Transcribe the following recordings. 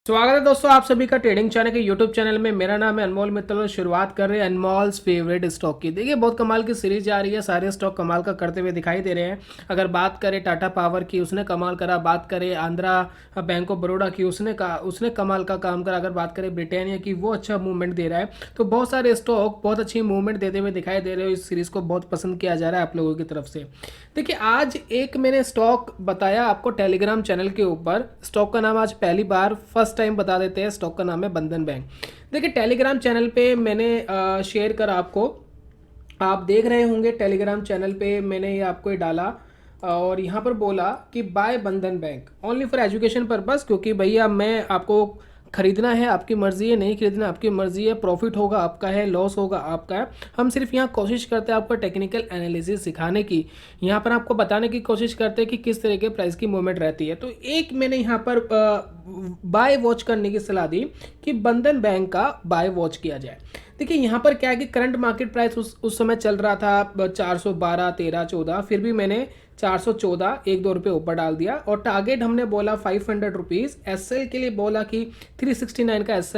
स्वागत है दोस्तों आप सभी का ट्रेडिंग चैनल के यूट्यूब चैनल में। मेरा नाम है अनमोल मित्तल और शुरुआत कर रहे हैं अनमोल्स फेवरेट स्टॉक की। देखिए बहुत कमाल की सीरीज जा रही है, सारे स्टॉक कमाल का करते हुए दिखाई दे रहे हैं। अगर बात करें टाटा पावर की, उसने कमाल करा। बात करें आंध्रा बैंक ऑफ बड़ौदा की, उसने कमाल का काम करा। अगर बात करें ब्रिटानिया की, वो अच्छा मूवमेंट दे रहा है। तो बहुत सारे स्टॉक बहुत अच्छी मूवमेंट देते हुए दिखाई दे रहे हो। इस सीरीज को बहुत पसंद किया जा रहा है आप लोगों की तरफ से। देखिए आज एक मैंने स्टॉक बताया आपको टेलीग्राम चैनल के ऊपर। स्टॉक का नाम आज पहली बार फर्स्ट टाइम बता देते हैं। स्टॉक का नाम है बंधन बैंक। देखिए टेलीग्राम चैनल पे मैंने शेयर कर आपको, आप देख रहे होंगे टेलीग्राम चैनल पे मैंने ये आपको ये डाला और यहाँ पर बोला कि बाय बंधन bank only for education purpose. क्योंकि भैया मैं आपको खरीदना है आपकी मर्जी है, नहीं खरीदना आपकी मर्जी है, प्रॉफिट होगा आपका है, लॉस होगा आपका है। हम सिर्फ यहाँ कोशिश करते हैं आपको टेक्निकल एनालिसिस सिखाने की, यहाँ पर आपको बताने की कोशिश करते हैं कि किस तरह के प्राइस की मूवमेंट रहती है। तो एक मैंने यहाँ पर बाय वॉच करने की सलाह दी कि बंधन बैंक का बाय वॉच किया जाए। देखिए यहाँ पर क्या है कि करंट मार्केट प्राइस उस समय चल रहा था 412, 13, 14। फिर भी मैंने 414 1-2 रुपये ऊपर डाल दिया और टारगेट हमने बोला 500 रुपीज़। एस के लिए बोला कि 369 का एस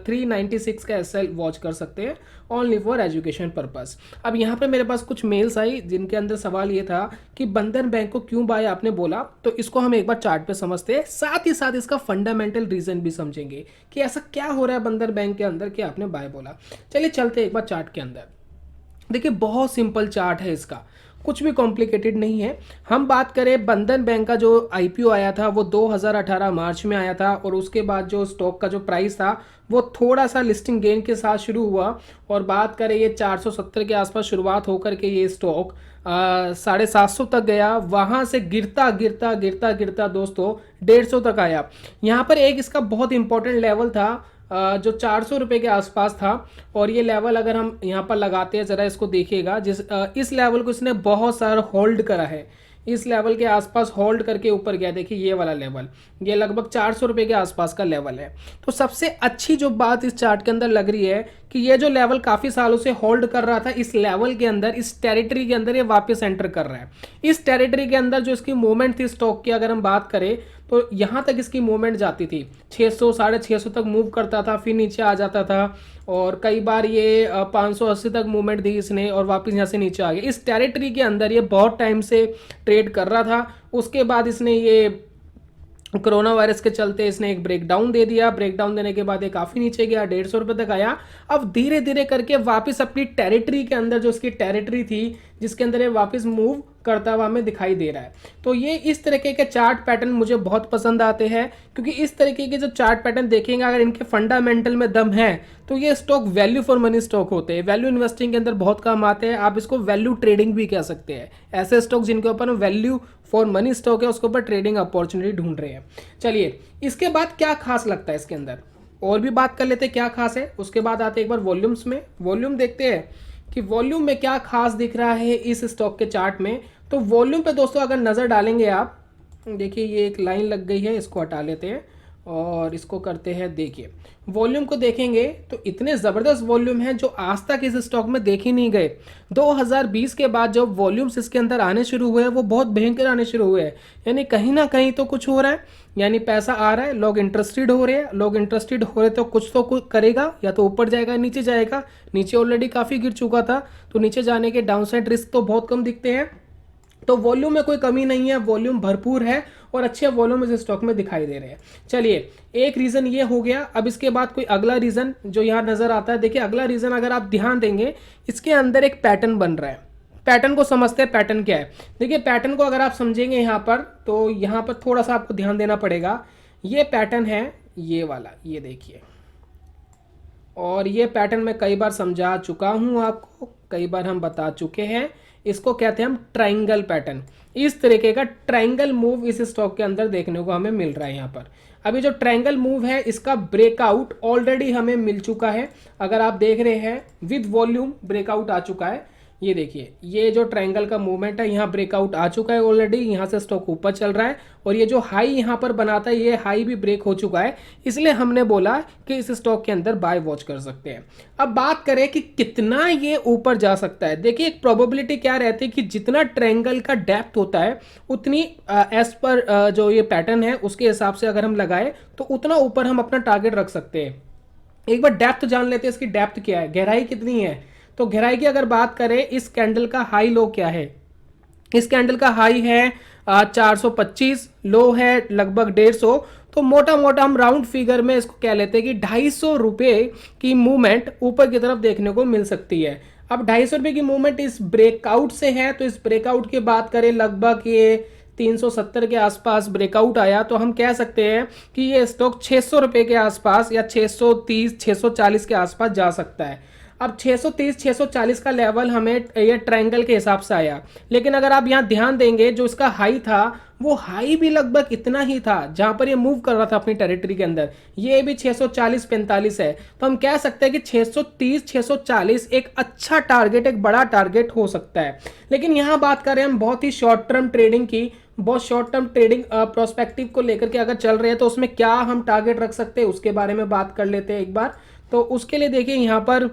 396 का एस वॉच कर सकते हैं ओनली फॉर एजुकेशन पर्पस। अब यहाँ पे मेरे पास कुछ मेल्स आई जिनके अंदर सवाल ये था कि बंधन बैंक को क्यों बाय आपने बोला। तो इसको हम एक बार चार्ट पे समझते हैं, साथ ही साथ इसका फंडामेंटल रीजन भी समझेंगे कि ऐसा क्या हो रहा है बंधन बैंक के अंदर कि आपने बाय बोला। चलिए चलते हैं एक बार चार्ट के अंदर। देखिए बहुत सिंपल चार्ट है इसका, कुछ भी कॉम्प्लिकेटेड नहीं है। हम बात करें बंधन बैंक का जो आईपीओ आया था वो 2018 मार्च में आया था और उसके बाद जो स्टॉक का जो प्राइस था वो थोड़ा सा लिस्टिंग गेन के साथ शुरू हुआ। और बात करें ये 470 के आसपास शुरुआत होकर के ये स्टॉक 750 तक गया। वहां से गिरता गिरता गिरता गिरता दोस्तों 150 तक आया। यहाँ पर एक इसका बहुत इंपॉर्टेंट लेवल था जो 400 रुपये के आसपास था। और ये लेवल अगर हम यहाँ पर लगाते हैं, ज़रा इसको देखिएगा, इस लेवल को इसने बहुत सारा होल्ड करा है। इस लेवल के आसपास होल्ड करके ऊपर गया। देखिए ये वाला लेवल, ये लगभग 400 रुपये के आसपास का लेवल है। तो सबसे अच्छी जो बात इस चार्ट के अंदर लग रही है कि ये जो लेवल काफ़ी सालों से होल्ड कर रहा था, इस लेवल के अंदर, इस टेरिटरी के अंदर ये वापस एंटर कर रहा है। इस टेरिटरी के अंदर जो इसकी मूवमेंट थी स्टॉक की, अगर हम बात करें तो यहाँ तक इसकी मूवमेंट जाती थी, 600 650 तक मूव करता था, फिर नीचे आ जाता था। और कई बार ये 580 तक मूवमेंट दी इसने और वापस यहाँ से नीचे आ गया। इस टेरिटरी के अंदर ये बहुत टाइम से ट्रेड कर रहा था। उसके बाद इसने ये कोरोना वायरस के चलते इसने एक ब्रेकडाउन दे दिया। ब्रेकडाउन देने के बाद ये काफ़ी नीचे गया, 150 रुपये तक आया। अब धीरे धीरे करके वापस अपनी टेरिटरी के अंदर, जो इसकी टेरिटरी थी जिसके अंदर ये वापस मूव करता हुआ हमें दिखाई दे रहा है। तो ये इस तरीके के चार्ट पैटर्न मुझे बहुत पसंद आते हैं, क्योंकि इस तरीके के जो चार्ट पैटर्न देखेंगे अगर इनके फंडामेंटल में दम है तो ये stock value for money stock होते हैं। वैल्यू इन्वेस्टिंग के अंदर बहुत काम आते हैं। आप इसको वैल्यू ट्रेडिंग भी कह सकते हैं। ऐसे स्टॉक जिनके ऊपर वैल्यू फॉर मनी स्टॉक है, उसके ऊपर ट्रेडिंग अपॉर्चुनिटी ढूंढ रहे हैं। चलिए इसके बाद क्या खास लगता है इसके अंदर, और भी बात कर लेते हैं क्या खास है। उसके बाद आते हैं एक बार वॉल्यूम्स में। वॉल्यूम देखते हैं कि वॉल्यूम में क्या खास दिख रहा है इस स्टॉक के चार्ट में। तो वॉल्यूम पे दोस्तों अगर नज़र डालेंगे आप, देखिए ये एक लाइन लग गई है, इसको हटा लेते हैं और इसको करते हैं। देखिए वॉल्यूम को देखेंगे तो इतने ज़बरदस्त वॉल्यूम है जो आज तक इस स्टॉक में देखे नहीं गए। 2020 के बाद जब वॉल्यूम्स इसके अंदर आने शुरू हुए हैं वो बहुत भयंकर आने शुरू हुए हैं। यानी कहीं ना कहीं तो कुछ हो रहा है, यानी पैसा आ रहा है, लोग इंटरेस्टेड हो रहे हैं। लोग इंटरेस्टेड हो रहे तो कुछ करेगा, या तो ऊपर जाएगा नीचे जाएगा। नीचे ऑलरेडी काफ़ी गिर चुका था, तो नीचे जाने के डाउनसाइड रिस्क तो बहुत कम दिखते हैं। तो वॉल्यूम में कोई कमी नहीं है, वॉल्यूम भरपूर है और अच्छे वॉल्यूम इस स्टॉक में दिखाई दे रहे हैं। चलिए एक रीजन ये हो गया। अब इसके बाद कोई अगला रीजन जो यहाँ नजर आता है, देखिए अगला रीजन अगर आप ध्यान देंगे, इसके अंदर एक पैटर्न बन रहा है। पैटर्न को समझते हैं, पैटर्न क्या है। देखिए पैटर्न को अगर आप समझेंगे यहाँ पर, तो यहाँ पर थोड़ा सा आपको ध्यान देना पड़ेगा। ये पैटर्न है ये वाला, ये देखिए। और ये पैटर्न मैं कई बार समझा चुका हूँ आपको, कई बार हम बता चुके हैं। इसको कहते हैं हम ट्रायंगल पैटर्न। इस तरीके का ट्रायंगल मूव इस स्टॉक के अंदर देखने को हमें मिल रहा है यहाँ पर। अभी जो ट्रायंगल मूव है इसका ब्रेकआउट ऑलरेडी हमें मिल चुका है। अगर आप देख रहे हैं विद वॉल्यूम ब्रेकआउट आ चुका है। ये देखिए, ये जो ट्रायंगल का मूवमेंट है यहाँ ब्रेकआउट आ चुका है ऑलरेडी, यहाँ से स्टॉक ऊपर चल रहा है और ये जो हाई यहाँ पर बनाता है ये हाई भी ब्रेक हो चुका है, इसलिए हमने बोला कि इस स्टॉक के अंदर बाय वॉच कर सकते हैं। अब बात करें कि कितना ये ऊपर जा सकता है। देखिए एक प्रोबेबिलिटी क्या रहती है कि जितना ट्रायंगल का डेप्थ होता है उतनी एज पर जो ये पैटर्न है उसके हिसाब से अगर हम लगाए तो उतना ऊपर हम अपना टारगेट रख सकते हैं। एक बार डेप्थ जान लेते हैं, इसकी डेप्थ क्या है, गहराई कितनी है। तो गहराई की अगर बात करें, इस कैंडल का हाई लो क्या है, इस कैंडल का हाई है 425, लो है लगभग 150। तो मोटा मोटा हम राउंड फिगर में इसको कह लेते हैं कि 250 रुपये की मूवमेंट ऊपर की तरफ देखने को मिल सकती है। अब 250 रुपये की मूवमेंट इस ब्रेकआउट से है, तो इस ब्रेकआउट की बात करें लगभग ये 370 के आसपास ब्रेकआउट आया, तो हम कह सकते हैं कि ये स्टॉक 600 रुपये के आसपास या 630 640 के आसपास जा सकता है। अब 630 640 का लेवल हमें ये ट्रायंगल के हिसाब से आया, लेकिन अगर आप यहाँ ध्यान देंगे जो इसका हाई था वो हाई भी लगभग इतना ही था जहां पर ये मूव कर रहा था अपनी टेरिटरी के अंदर, ये भी 640 45 है। तो हम कह सकते हैं कि 630 640 एक अच्छा टारगेट, एक बड़ा टारगेट हो सकता है। लेकिन यहाँ बात करें हम बहुत ही शॉर्ट टर्म ट्रेडिंग की, बहुत शॉर्ट टर्म ट्रेडिंग प्रोस्पेक्टिव को लेकर के अगर चल रहे हैं तो उसमें क्या हम टारगेट रख सकते हैं उसके बारे में बात कर लेते हैं एक बार। तो उसके लिए देखिए यहाँ पर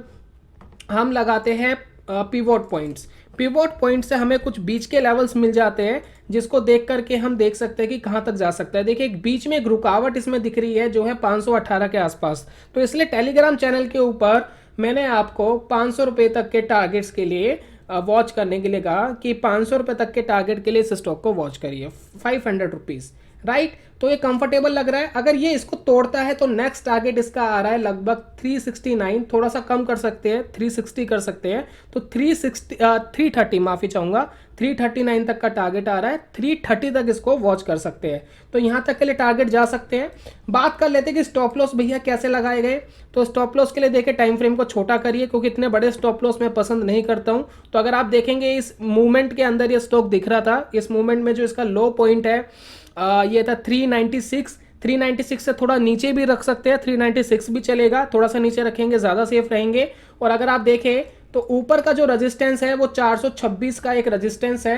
हम लगाते हैं पिवोट पॉइंट्स। पिवोट पॉइंट से हमें कुछ बीच के लेवल्स मिल जाते हैं जिसको देख करके हम देख सकते हैं कि कहां तक जा सकता है। देखिए एक बीच में एक रुकावट इसमें दिख रही है जो है 518 के आसपास। तो इसलिए टेलीग्राम चैनल के ऊपर मैंने आपको 500 रुपये तक के टारगेट्स के लिए वॉच करने के लिए कहा कि 500 रुपये तक के टारगेट के लिए इस स्टॉक को वॉच करिए, 500 रुपीज़, राइट। तो ये कंफर्टेबल लग रहा है। अगर ये इसको तोड़ता है तो नेक्स्ट टारगेट इसका आ रहा है लगभग 369, थोड़ा सा कम कर सकते हैं 360 कर सकते हैं, तो 330 माफी चाहूंगा 339 तक का टारगेट आ रहा है, 330 तक इसको वॉच कर सकते हैं। तो यहां तक के लिए टारगेट जा सकते हैं। बात कर लेते हैं कि स्टॉप लॉस भैया कैसे लगाए गए। तो स्टॉप लॉस के लिए देखिए टाइम फ्रेम को छोटा करिए क्योंकि इतने बड़े स्टॉप लॉस मैं पसंद नहीं करता हूं। तो अगर आप देखेंगे इस मूवमेंट के अंदर ये स्टॉक दिख रहा था, इस मूवमेंट में जो इसका लो पॉइंट है ये था 396 से थोड़ा नीचे भी रख सकते हैं, 396 भी चलेगा, थोड़ा सा नीचे रखेंगे ज़्यादा सेफ रहेंगे। और अगर आप देखें तो ऊपर का जो रेजिस्टेंस है वो 426 का एक रेजिस्टेंस है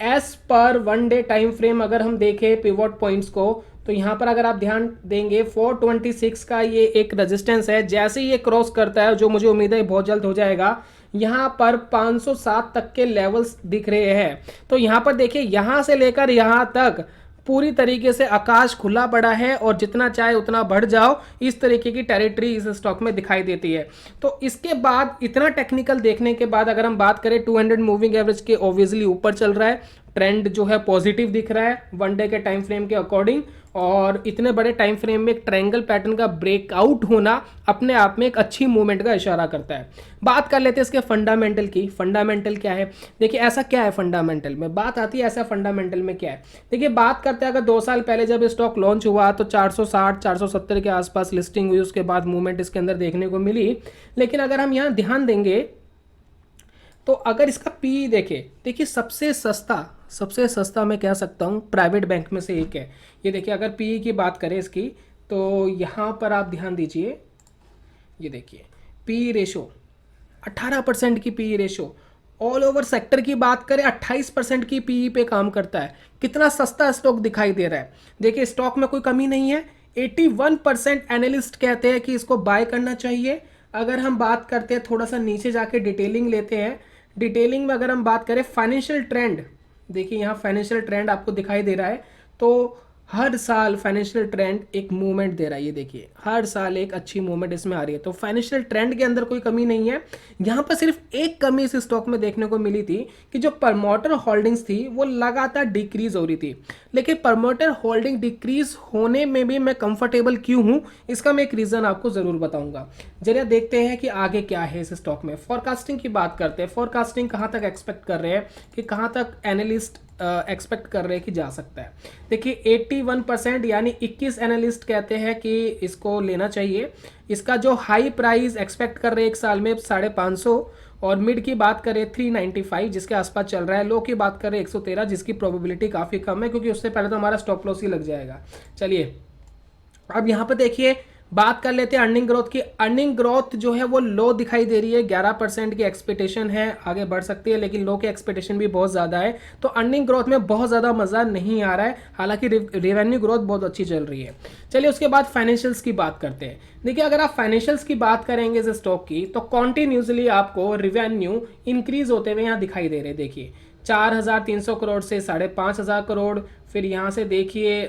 as per one day time frame. अगर हम देखें पिवोट पॉइंट्स को तो यहाँ पर अगर आप ध्यान देंगे 426 का ये एक रेजिस्टेंस है, जैसे ही ये क्रॉस करता है जो मुझे उम्मीद है बहुत जल्द हो जाएगा, यहाँ पर 507 तक के लेवल्स दिख रहे हैं। तो यहाँ पर देखिए यहाँ से लेकर यहाँ तक पूरी तरीके से आकाश खुला पड़ा है और जितना चाहे उतना बढ़ जाओ, इस तरीके की टेरिटरी इस स्टॉक में दिखाई देती है। तो इसके बाद इतना टेक्निकल देखने के बाद अगर हम बात करें 200 मूविंग एवरेज के ऑब्वियसली ऊपर चल रहा है, ट्रेंड जो है पॉजिटिव दिख रहा है वन डे के टाइम फ्रेम के अकॉर्डिंग, और इतने बड़े टाइम फ्रेम में एक ट्रायंगल पैटर्न का ब्रेकआउट होना अपने आप में एक अच्छी मूवमेंट का इशारा करता है। बात कर लेते हैं इसके फंडामेंटल की। फंडामेंटल क्या है, देखिए ऐसा क्या है फंडामेंटल में, बात आती है ऐसा फंडामेंटल में क्या है। देखिए बात करते हैं अगर 2 साल पहले जब स्टॉक लॉन्च हुआ तो 460 470 के आसपास लिस्टिंग हुई, उसके बाद मूवमेंट इसके अंदर देखने को मिली। लेकिन अगर हम यहाँ ध्यान देंगे तो अगर इसका पी देखिए सबसे सस्ता मैं कह सकता हूँ प्राइवेट बैंक में से एक है ये। देखिए अगर पी की बात करें इसकी तो यहाँ पर आप ध्यान दीजिए, ये देखिए पी रेशो 18% की P ratio, all over sector की बात करें 28% की पी पे काम करता है। कितना सस्ता स्टॉक दिखाई दे रहा है। देखिए स्टॉक में कोई कमी नहीं है, 81% एनालिस्ट कहते हैं कि इसको बाय करना चाहिए। अगर हम बात करते हैं थोड़ा सा नीचे जाके डिटेलिंग लेते हैं, डिटेलिंग में अगर हम बात करें फाइनेंशियल ट्रेंड, देखिए यहाँ फाइनेंशियल ट्रेंड आपको दिखाई दे रहा है। तो हर साल फाइनेंशियल ट्रेंड एक मूवमेंट दे रहा है, ये देखिए हर साल एक अच्छी मूवमेंट इसमें आ रही है। तो फाइनेंशियल ट्रेंड के अंदर कोई कमी नहीं है। यहाँ पर सिर्फ एक कमी इस स्टॉक में देखने को मिली थी कि जो प्रमोटर होल्डिंग्स थी वो लगातार डिक्रीज हो रही थी। लेकिन प्रमोटर होल्डिंग डिक्रीज होने में भी मैं कंफर्टेबल क्यों हूँ, इसका मैं एक रीजन आपको जरूर बताऊंगा। जरा देखते हैं कि आगे क्या है इस स्टॉक में। फोरकास्टिंग की बात करते हैं, फोरकास्टिंग कहाँ तक एक्सपेक्ट कर रहे हैं कि कहाँ तक एनालिस्ट एक्सपेक्ट कर रहे हैं कि जा सकता है। देखिए 81% यानी 21 एनालिस्ट कहते हैं कि इसको लेना चाहिए। इसका जो हाई प्राइस एक्सपेक्ट कर रहे हैं एक साल में 550, और मिड की बात करें 395 जिसके आसपास चल रहा है, लो की बात करें 113 जिसकी प्रोबेबिलिटी काफ़ी कम है क्योंकि उससे पहले तो हमारा स्टॉप लॉस ही लग जाएगा। चलिए अब यहाँ पर देखिए बात कर लेते हैं अर्निंग ग्रोथ की। अर्निंग ग्रोथ जो है वो लो दिखाई दे रही है, 11% की एक्सपेक्टेशन है, आगे बढ़ सकती है लेकिन लो की एक्सपेक्टेशन भी बहुत ज़्यादा है। तो अर्निंग ग्रोथ में बहुत ज़्यादा मज़ा नहीं आ रहा है, हालांकि रेवेन्यू ग्रोथ बहुत अच्छी चल रही है। चलिए उसके बाद फाइनेंशियल्स की बात करते हैं। देखिए अगर आप फाइनेंशियल्स की बात करेंगे इस स्टॉक की, तो कॉन्टिन्यूसली आपको रेवेन्यू इंक्रीज होते हुए यहाँ दिखाई दे रहे हैं। देखिए 4,300 करोड़ से 5,500 करोड़, फिर यहाँ से देखिए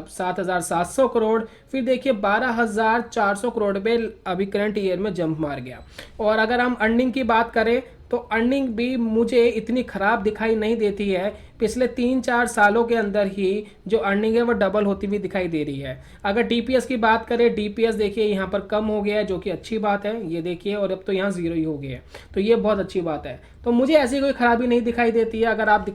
7,700 करोड़, फिर देखिए 12,400 करोड़ पे अभी करंट ईयर में जंप मार गया। और अगर हम अर्निंग की बात करें तो अर्निंग भी मुझे इतनी ख़राब दिखाई नहीं देती है। पिछले 3-4 सालों के अंदर ही जो अर्निंग है वो डबल होती हुई दिखाई दे रही है। अगर डीपीएस की बात करें, डीपीएस देखिए यहाँ पर कम हो गया है जो कि अच्छी बात है, ये देखिए, और अब तो यहाँ जीरो ही हो गया है, तो ये बहुत अच्छी बात है। तो मुझे ऐसी कोई खराबी नहीं दिखाई देती है। अगर आप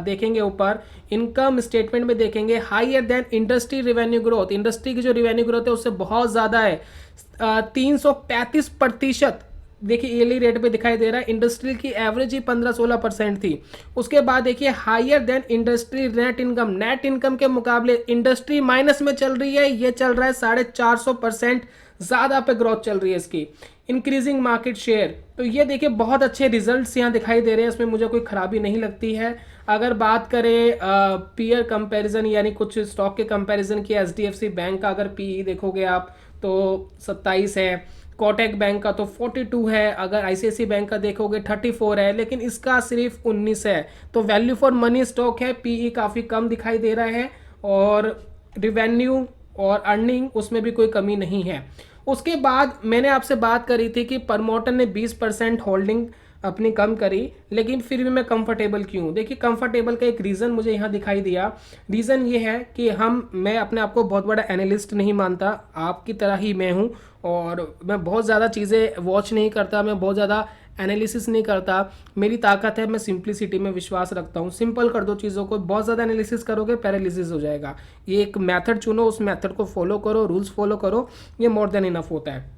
देखेंगे ऊपर इनकम स्टेटमेंट में देखेंगे higher than industry revenue growth, industry की जो रेवेन्यू ग्रोथ है उससे बहुत ज़्यादा है, 335%। देखिए ईयरली रेट पे दिखाई दे रहा है। इंडस्ट्री की एवरेज ही 15-16% थी। उसके बाद देखिए higher than industry net income, net income के मुकाबले इंडस्ट्री माइनस में चल रही है, ये चल रहा है 450% ज़्यादा पे ग्रोथ चल रही है इसकी। इंक्रीजिंग मार्केट शेयर, तो ये देखिए बहुत अच्छे रिजल्ट्स यहाँ दिखाई दे रहे हैं, इसमें मुझे कोई खराबी नहीं लगती है। अगर बात करें पीयर कंपैरिजन यानी कुछ स्टॉक के कंपैरिजन की, एचडीएफसी बैंक का अगर पीई देखोगे आप तो 27 है, कोटक बैंक का तो 42 है, अगर आईसीआईसी बैंक का देखोगे 34 है, लेकिन इसका सिर्फ 19 है। तो वैल्यू फॉर मनी स्टॉक है, पीई काफ़ी कम दिखाई दे रहा है, और रिवेन्यू और अर्निंग उसमें भी कोई कमी नहीं है। उसके बाद मैंने आपसे बात करी थी कि प्रमोटर ने 20% होल्डिंग अपनी कम करी, लेकिन फिर भी मैं कंफर्टेबल क्यों हूँ। देखिए कंफर्टेबल का एक रीज़न मुझे यहाँ दिखाई दिया। रीज़न ये है कि मैं अपने आप को बहुत बड़ा एनालिस्ट नहीं मानता, आपकी तरह ही मैं हूँ, और मैं बहुत ज़्यादा चीज़ें वॉच नहीं करता, मैं बहुत ज़्यादा एनालिसिस नहीं करता। मेरी ताकत है मैं सिंप्लिसिटी में विश्वास रखता हूँ, सिंपल कर दो चीज़ों को। बहुत ज़्यादा एनालिसिस करोगे पैरालिसिस हो जाएगा। ये एक मेथड चुनो, उस मेथड को फॉलो करो, रूल्स फॉलो करो, ये मोर देन इनफ होता है।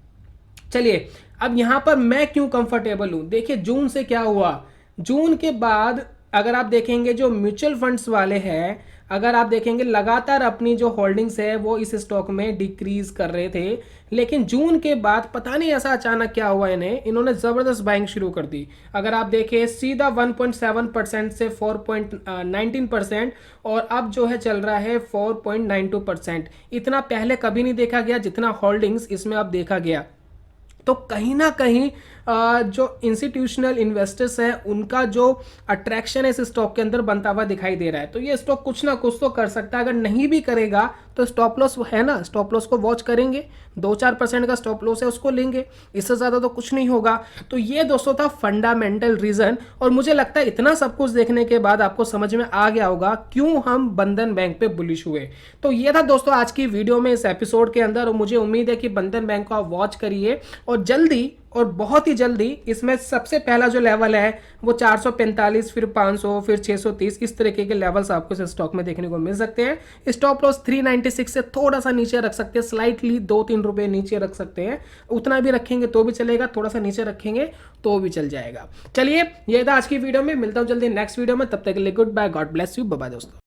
चलिए अब यहां पर मैं क्यों कंफर्टेबल हूं। देखिए जून से क्या हुआ, जून के बाद अगर आप देखेंगे जो म्यूचुअल फंड्स वाले हैं, अगर आप देखेंगे लगातार अपनी जो होल्डिंग्स है वो इस स्टॉक में डिक्रीज कर रहे थे, लेकिन जून के बाद पता नहीं ऐसा अचानक क्या हुआ इन्होंने जबरदस्त बाइंग शुरू कर दी। अगर आप देखें सीधा 1.7% से 4.19%, और अब जो है चल रहा है 4.92%। इतना पहले कभी नहीं देखा गया जितना होल्डिंग्स इसमें अब देखा गया। तो कहीं ना कहीं जो इंस्टीट्यूशनल इन्वेस्टर्स हैं उनका जो अट्रैक्शन है इस स्टॉक के अंदर बनता हुआ दिखाई दे रहा है। तो ये स्टॉक कुछ ना कुछ तो कर सकता है। अगर नहीं भी करेगा तो स्टॉप लॉस है ना, स्टॉप लॉस को वॉच करेंगे, 2-4% का स्टॉप लॉस है उसको लेंगे, इससे ज़्यादा तो कुछ नहीं होगा। तो ये दोस्तों था फंडामेंटल रीज़न, और मुझे लगता है इतना सब कुछ देखने के बाद आपको समझ में आ गया होगा क्यों हम बंधन बैंक पे बुलिश हुए। तो ये था दोस्तों आज की वीडियो में इस एपिसोड के अंदर, और मुझे उम्मीद है कि बंधन बैंक को आप वॉच करिए, और जल्दी और बहुत ही जल्दी इसमें सबसे पहला जो लेवल है वो 445, फिर 500, फिर 630, इस तरीके के लेवल्स आपको इस स्टॉक में देखने को मिल सकते हैं। स्टॉप लॉस 396 से थोड़ा सा नीचे रख सकते हैं, स्लाइटली 2-3 रुपए नीचे रख सकते हैं, उतना भी रखेंगे तो भी चलेगा, थोड़ा सा नीचे रखेंगे तो भी चल जाएगा। चलिए ये था आज की वीडियो में, मिलता हूं जल्दी नेक्स्ट वीडियो में, तब तक के लिए goodbye, God bless you, bye bye दोस्तों।